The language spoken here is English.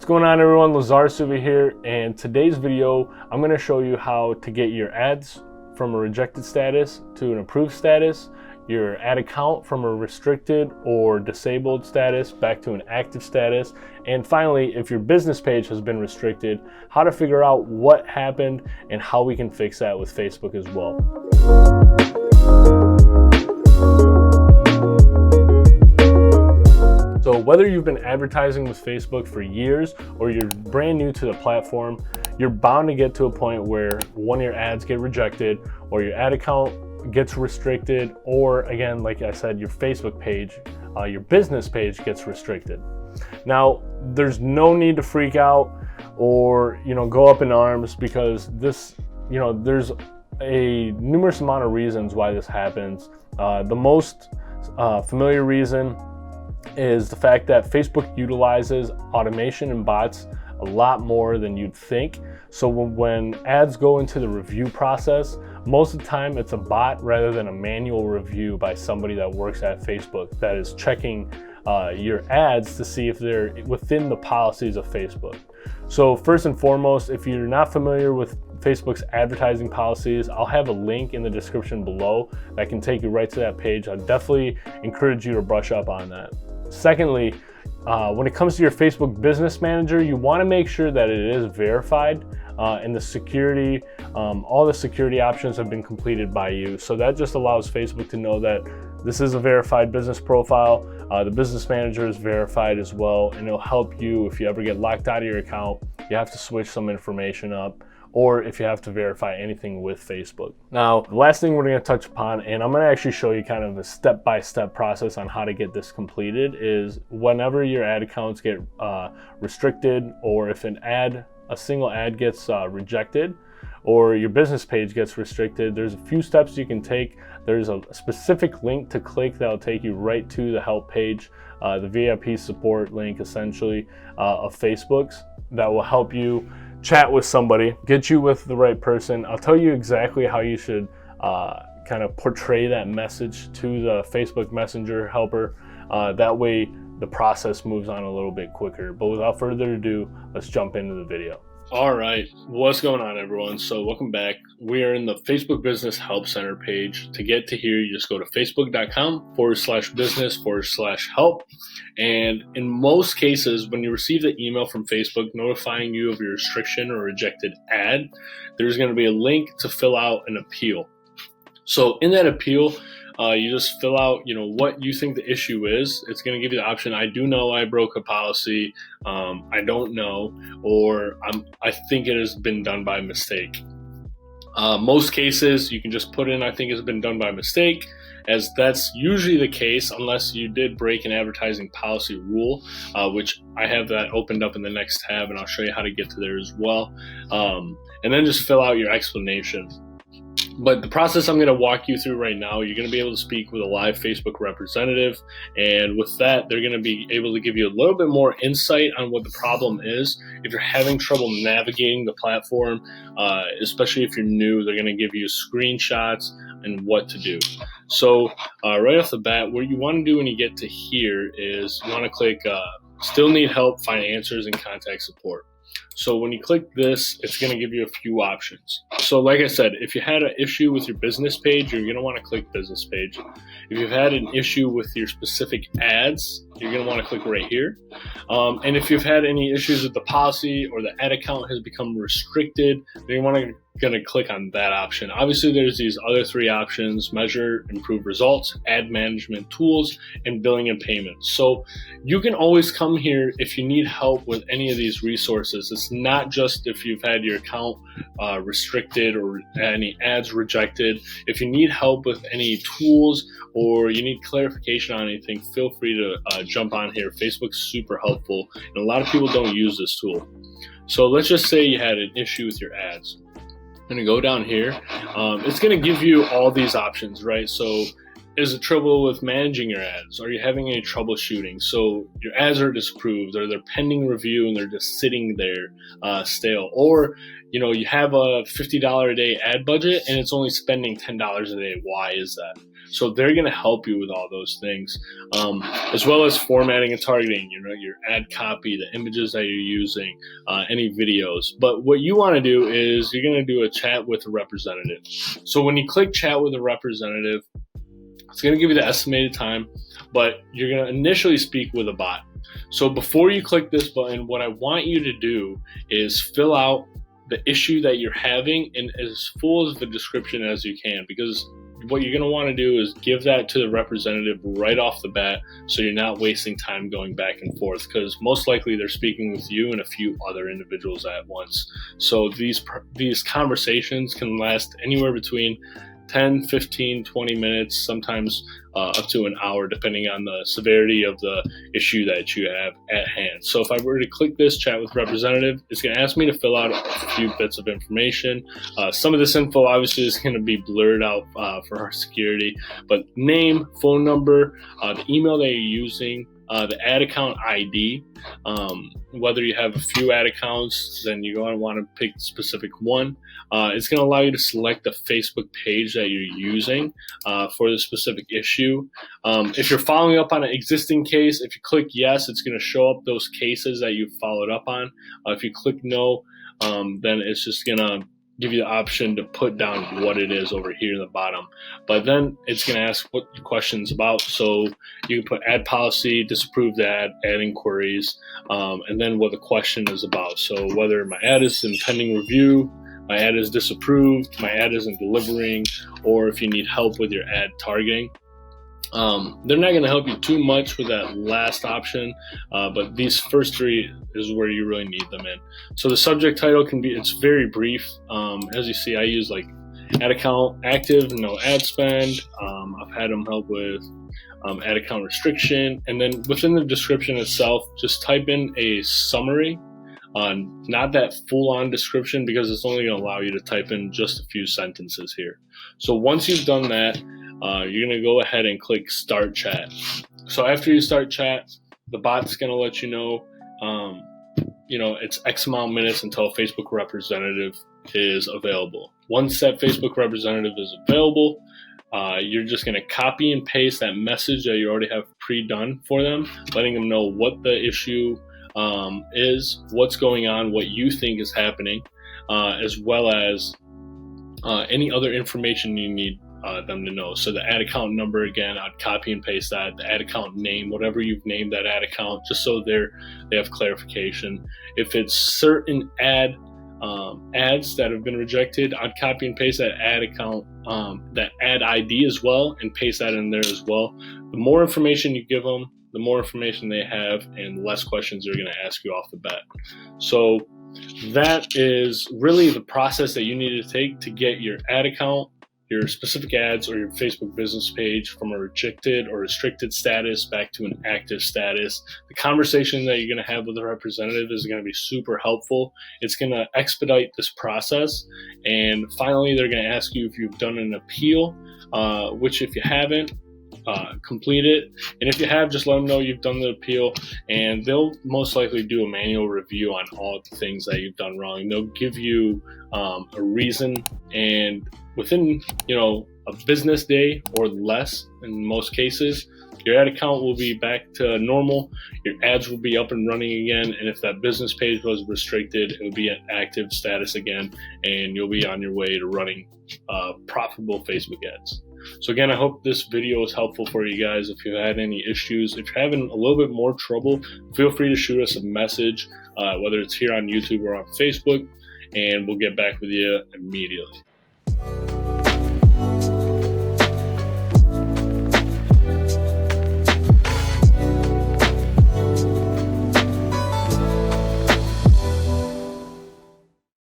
What's going on, everyone? Lazar here, and today's video I'm going to show you how to get your ads from a rejected status to an approved status, your ad account from a restricted or disabled status back to an active status, and finally, if your business page has been restricted, how to figure out what happened and how we can fix that with Facebook as well. So whether you've been advertising with Facebook for years or you're brand new to the platform, you're bound to get to a point where one of your ads get rejected or your ad account gets restricted, or again, like I said, your Facebook page, your business page gets restricted. Now, there's no need to freak out or go up in arms, because this, there's a numerous amount of reasons why this happens. The most familiar reason is the fact that Facebook utilizes automation and bots a lot more than you'd think. So when ads go into the review process, most of the time it's a bot rather than a manual review by somebody that works at Facebook that is checking your ads to see if they're within the policies of Facebook. So first and foremost, if you're not familiar with Facebook's advertising policies, I'll have a link in the description below that can take you right to that page. I'd definitely encourage you to brush up on that. Secondly, when it comes to your Facebook Business Manager, you want to make sure that it is verified and the security, all the security options have been completed by you. So that just allows Facebook to know that this is a verified business profile. The Business Manager is verified as well, and it'll help you if you ever get locked out of your account, you have to switch some information up, or if you have to verify anything with Facebook. Now, the last thing we're gonna touch upon, and I'm gonna actually show you kind of a step-by-step process on how to get this completed, is whenever your ad accounts get restricted, or if a single ad gets rejected, or your business page gets restricted, there's a few steps you can take. There's a specific link to click that'll take you right to the help page, the VIP support link essentially of Facebook's, that will help you chat with somebody, get you with the right person. I'll tell you exactly how you should kind of portray that message to the Facebook Messenger helper. That way the process moves on a little bit quicker. But without further ado, let's jump into the video. All right, what's going on, everyone? So welcome back. We are in the Facebook Business Help Center page. To get to here, you just go to facebook.com/business/help. And in most cases, when you receive the email from Facebook notifying you of your restriction or rejected ad, there's going to be a link to fill out an appeal. So in that appeal, you just fill out, what you think the issue is. It's going to give you the option, I do know I broke a policy, I don't know, or I think it has been done by mistake. Most cases, you can just put in, I think it's been done by mistake, as that's usually the case unless you did break an advertising policy rule, which I have that opened up in the next tab, and I'll show you how to get to there as well. And then just fill out your explanation. But the process I'm going to walk you through right now, you're going to be able to speak with a live Facebook representative. And with that, they're going to be able to give you a little bit more insight on what the problem is. If you're having trouble navigating the platform, especially if you're new, they're going to give you screenshots and what to do. So right off the bat, what you want to do when you get to here is you want to click Still Need Help, Find Answers, and Contact Support. So when you click this, it's going to give you a few options. So like I said, if you had an issue with your business page, you're going to want to click business page. If you've had an issue with your specific ads, you're going to want to click right here. And if you've had any issues with the policy or the ad account has become restricted, then you want to click on that option. Obviously, there's these other three options: measure, improve results, ad management tools, and billing and payments. So you can always come here if you need help with any of these resources. It's not just if you've had your account restricted or any ads rejected. If you need help with any tools or you need clarification on anything, feel free to jump on here. Facebook's super helpful, and a lot of people don't use this tool. So let's just say you had an issue with your ads. I'm going to go down here. It's going to give you all these options, right? So is it trouble with managing your ads? Are you having any troubleshooting? So your ads are disapproved, or they're pending review and they're just sitting there stale. Or you have a $50 a day ad budget and it's only spending $10 a day. Why is that? So they're going to help you with all those things, as well as formatting and targeting, your ad copy, the images that you're using, any videos. But what you want to do is you're going to do a chat with a representative. So when you click chat with a representative, it's going to give you the estimated time, but you're going to initially speak with a bot. So before you click this button, what I want you to do is fill out the issue that you're having in as full of the description as you can, because what you're going to want to do is give that to the representative right off the bat, so you're not wasting time going back and forth, because most likely they're speaking with you and a few other individuals at once. So these conversations can last anywhere between 10, 15, 20 minutes, sometimes up to an hour, depending on the severity of the issue that you have at hand. So if I were to click this chat with representative, it's going to ask me to fill out a few bits of information. Some of this info obviously is going to be blurred out for our security, but name, phone number, the email that you're using, the ad account ID. Whether you have a few ad accounts, then you're going to want to pick a specific one. It's going to allow you to select the Facebook page that you're using for the specific issue. If you're following up on an existing case, if you click yes, it's going to show up those cases that you followed up on. If you click no, then it's just going to give you the option to put down what it is over here in the bottom. But then it's going to ask what the question's about. So you can put ad policy, disapproved ad inquiries, and then what the question is about. So whether my ad is in pending review, my ad is disapproved, my ad isn't delivering, or if you need help with your ad targeting. They're not going to help you too much with that last option, but these first three is where you really need them in. So the subject title it's very brief. As you see, I use like ad account active, no ad spend. I've had them help with ad account restriction. And then within the description itself, just type in a summary, not that full-on description, because it's only going to allow you to type in just a few sentences here. So once you've done that, you're going to go ahead and click Start Chat. So after you start chat, the bot's going to let you know, it's X amount of minutes until a Facebook representative is available. Once that Facebook representative is available, you're just going to copy and paste that message that you already have pre-done for them, letting them know what the issue is, what's going on, what you think is happening, as well as any other information you need them to know. So the ad account number, again, I'd copy and paste that. The ad account name, whatever you've named that ad account, just so they have clarification. If it's certain ads that have been rejected, I'd copy and paste that ad account, that ad ID as well, and paste that in there as well. The more information you give them, the more information they have, and the less questions they're going to ask you off the bat. So that is really the process that you need to take to get your ad account, your specific ads, or your Facebook business page from a rejected or restricted status back to an active status. The conversation that you're going to have with the representative is going to be super helpful. It's going to expedite this process. And finally, they're going to ask you if you've done an appeal, which if you haven't, complete it. And if you have, just let them know you've done the appeal, and they'll most likely do a manual review on all the things that you've done wrong. They'll give you a reason, and within a business day or less in most cases, your ad account will be back to normal. Your ads will be up and running again, and if that business page was restricted, it would be an active status again, and you'll be on your way to running profitable Facebook ads. So again, I hope this video was helpful for you guys. If you had any issues, if you're having a little bit more trouble, feel free to shoot us a message, whether it's here on YouTube or on Facebook, and we'll get back with you immediately.